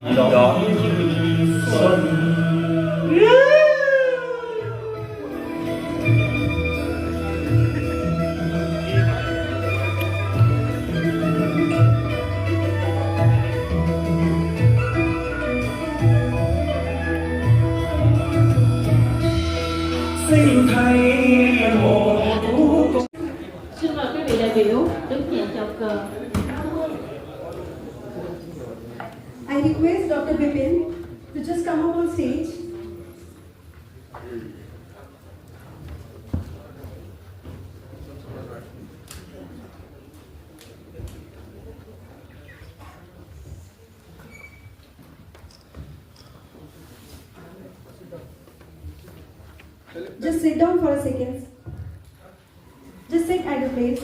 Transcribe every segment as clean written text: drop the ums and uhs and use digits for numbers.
đón xuân. Xin thấy một thú. Xin mời quý vị đại biểu đứng dậy chào cờ. I request Dr. Bipin to just come up on stage. Just sit down for a second. Just sit at your place.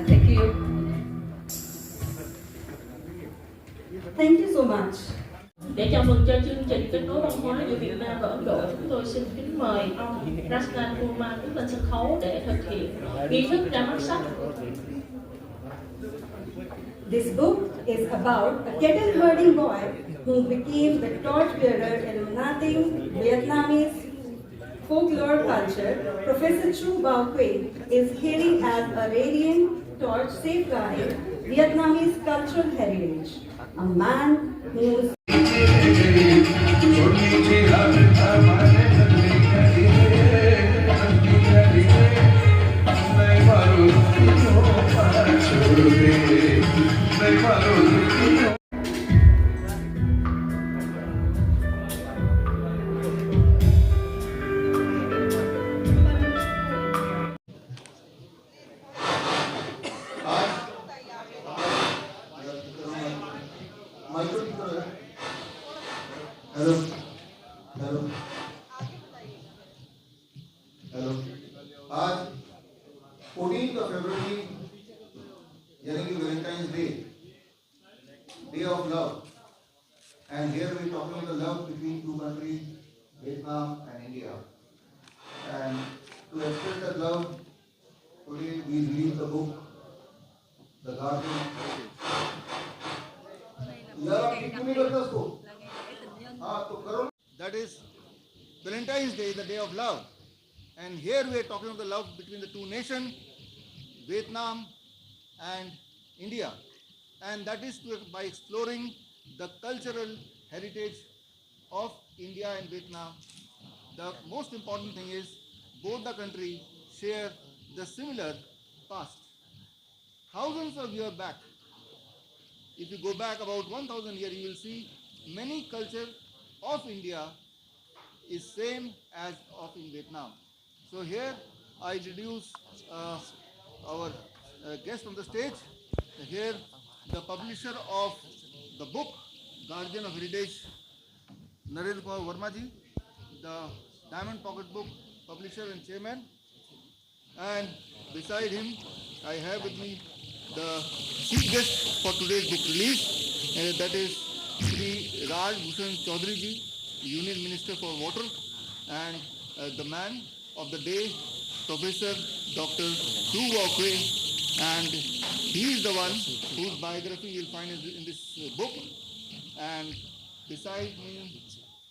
Thank you. Thank you so much. Để chào mừng cho chương trình kết nối văn hóa giữa Việt Nam và Ấn Độ, chúng tôi xin kính mời ông Rajnan Kumar đứng lên sân khấu để thực hiện nghi thức ra mắt sách. This book is about a cattle herding boy who became the torchbearer in nothing Vietnamese folklore culture. Professor Chu Bao Quế is hailing as a radiant torch safeguarding Vietnamese cultural heritage. A man whose hello hello hello आज 14th of February यानी कि Valentine's day of love and here we are talking about the love between two countries, Vietnam and India, and to express that love today we release the book The Guardian. यार आप क्यों नहीं करते उसको? हाँ तो करो. That is Valentine's Day, the day of love, and here we are talking about the love between the two nations, Vietnam and India, and that is by exploring the cultural heritage of India and Vietnam. The most important thing is both the countries share the similar past. Thousands of years back, if you go back about 1000 years, you will see many culture of India is same as of in Vietnam. So here I introduce our guest on the stage. Here the publisher of the book Guardian of Heritage, Narendra Kumar Verma ji, the Diamond Pocket Book publisher and chairman, and beside him I have with me the chief guest for today's book release, that is Shri Raj Bhushan Chaudhary ji, Union Minister for Water, and the man of the day, Professor Dr. Chu Bao Quế, and he is the one whose biography you will find in this book. And beside me,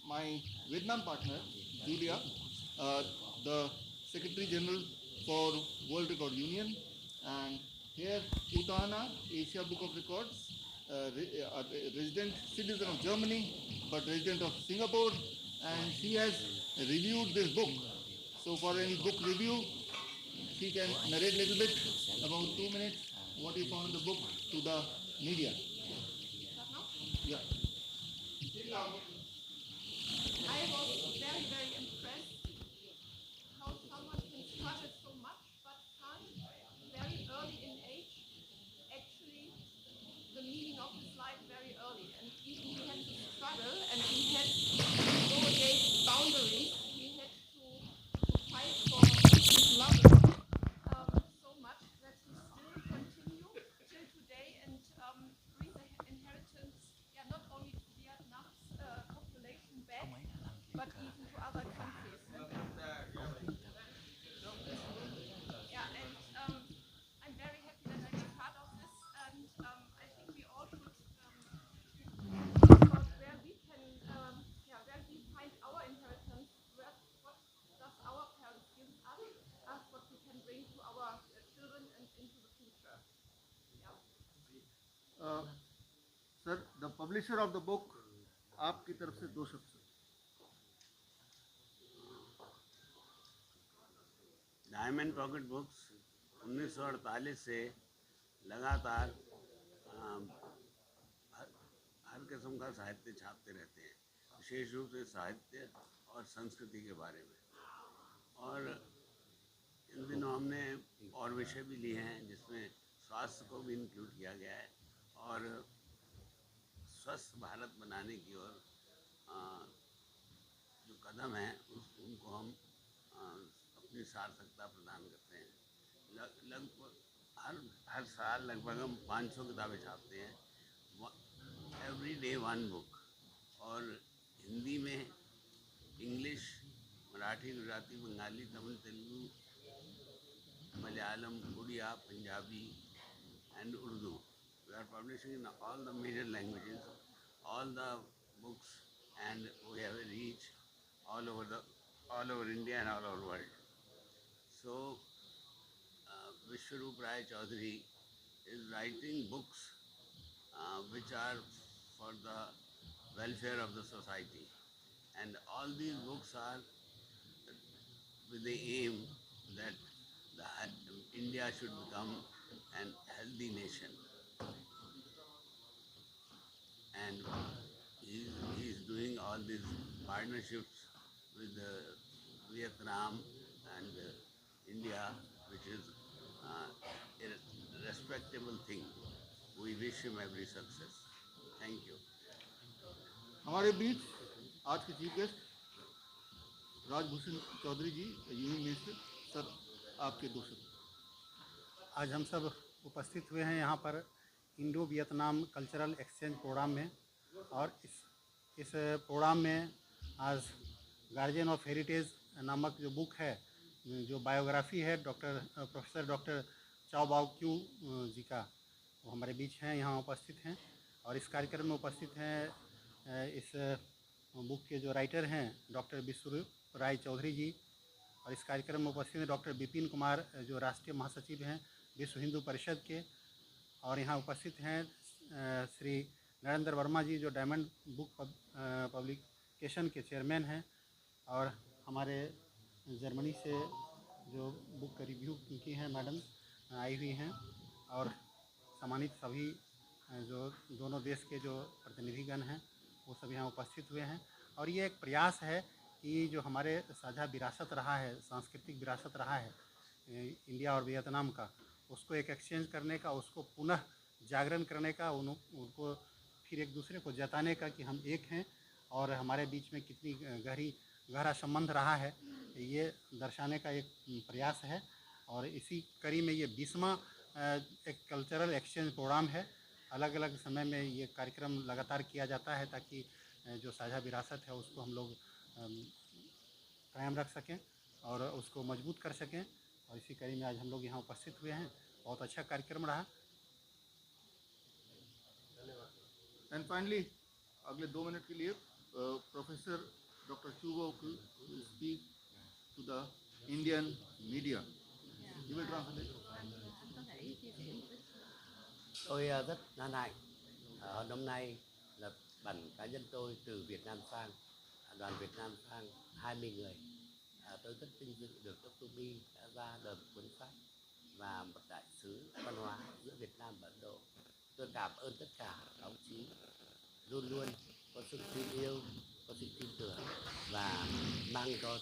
my Vietnam partner, Julia, the Secretary General for World Record Union, and here Utana, Asia Book of Records, resident citizen of Germany, but resident of Singapore, and she has reviewed this book. So for any book review, she can narrate a little bit, about 2 minutes, what you found in the book to the media. Yeah. I was very, very impressed how someone can struggle so much but find very early in age actually the meaning of his life very early. And even he had to struggle and he had to go against boundaries. He had to fight for his love so much that he still continue till today and brings the inheritance, yeah, not only to Vietnam, sir, the publisher of the book, आपकी तरफ से 2 शब्द। Diamond pocket books 1948 से लगातार हर किस्म का साहित्य छापते रहते हैं, विशेष रूप से साहित्य और संस्कृति के बारे में। और इन दिनों हमने और विषय भी लिए हैं जिसमें स्वास्थ्य को भी इंक्लूड किया गया है, और स्वस्थ भारत बनाने की ओर जो कदम हैं उनको हम अपनी सार्थकता प्रदान करते हैं। लगभग हर साल लगभग हम 500 किताबें छापते हैं, एवरी डे 1 बुक। और हिंदी में, English, Marathi, Gujarati, Bengali, Tamil, Telugu, Malayalam, Oriya, Punjabi and Urdu. We are publishing in all the major languages, all the books, and we have a reach all over India and all over the world. So, Vishwaroop Rai Chaudhary is writing books which are for the welfare of the society, and all these books are with the aim that India should become an healthy nation. And he is doing all these partnerships with Vietnam and India, which is a respectable thing. We wish him every success. Thank you. हमारे बीच आज के chief guest Rajbhushan Chaudhary जी, union minister. Sir, आपके 2 शब्द। आज हम सब उपस्थित हुए हैं यहाँ पर Indo Vietnam cultural exchange program में, और इस प्रोग्राम में आज गार्जियन ऑफ हेरिटेज नामक जो बुक है, जो बायोग्राफी है प्रोफेसर डॉक्टर चाओ बाओ क्यू जी का, वो हमारे बीच हैं, यहाँ उपस्थित हैं। और इस कार्यक्रम में उपस्थित हैं इस बुक के जो राइटर हैं डॉक्टर विश्वरूप राय चौधरी जी, और इस कार्यक्रम में उपस्थित हैं डॉक्टर विपिन कुमार जो राष्ट्रीय महासचिव हैं विश्व हिंदू परिषद के, और यहाँ उपस्थित हैं श्री नरेंद्र वर्मा जी जो डायमंड बुक पब्लिकेशन के चेयरमैन हैं, और हमारे जर्मनी से जो बुक का रिव्यू की हैं मैडम आई हुई हैं, और सम्मानित सभी जो दोनों देश के जो प्रतिनिधिगण हैं वो सभी यहाँ उपस्थित हुए हैं। और ये एक प्रयास है कि जो हमारे साझा विरासत रहा है, सांस्कृतिक विरासत रहा है इंडिया और वियतनाम का, उसको एक एक्सचेंज करने का, उसको पुनः जागरण करने का, उनको फिर एक दूसरे को जताने का कि हम एक हैं और हमारे बीच में कितनी गहरा संबंध रहा है, ये दर्शाने का एक प्रयास है। और इसी कड़ी में ये 20वां एक कल्चरल एक्सचेंज प्रोग्राम है। अलग अलग समय में ये कार्यक्रम लगातार किया जाता है ताकि जो साझा विरासत है उसको हम लोग कायम रख सकें और उसको मजबूत कर सकें। और इसी कड़ी में आज हम लोग यहाँ उपस्थित हुए हैं। बहुत अच्छा कार्यक्रम रहा। एंड फाइनली अगले 2 मिनट के लिए professor doctor Chu Bao Qiu speak to the Indian media. You will translate. Tôi rất hân hạnh hôm hôm nay là bản cá nhân tôi từ Việt Nam sang, đoàn Việt Nam sang 20 người. Tôi rất vinh dự được Dr. Bi đã ra đời một cuốn sách và một đại sứ văn hóa giữa Việt Nam và Ấn Độ. Tôi cảm ơn tất cả báo chí luôn luôn có sự tin yêu, có sự tin tưởng và mang cho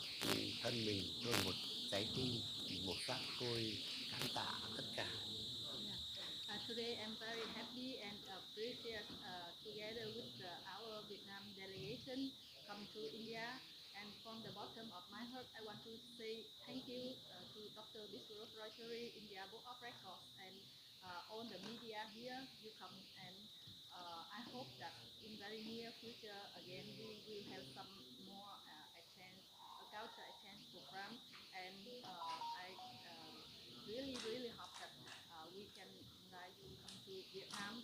thân mình tôi một trái tim, một sắc tôi cảm tạ tất cả. Today I'm very happy and appreciate together with our Vietnam delegation come to India, and from the bottom of my heart I want to say thank you to Dr. Vishwaroop Rai Chaudhary, India Book of Records, and all the media here. You come and I hope that in very near future again we will have some more exchange, culture exchange program, and I really hope that we can invite you come to Vietnam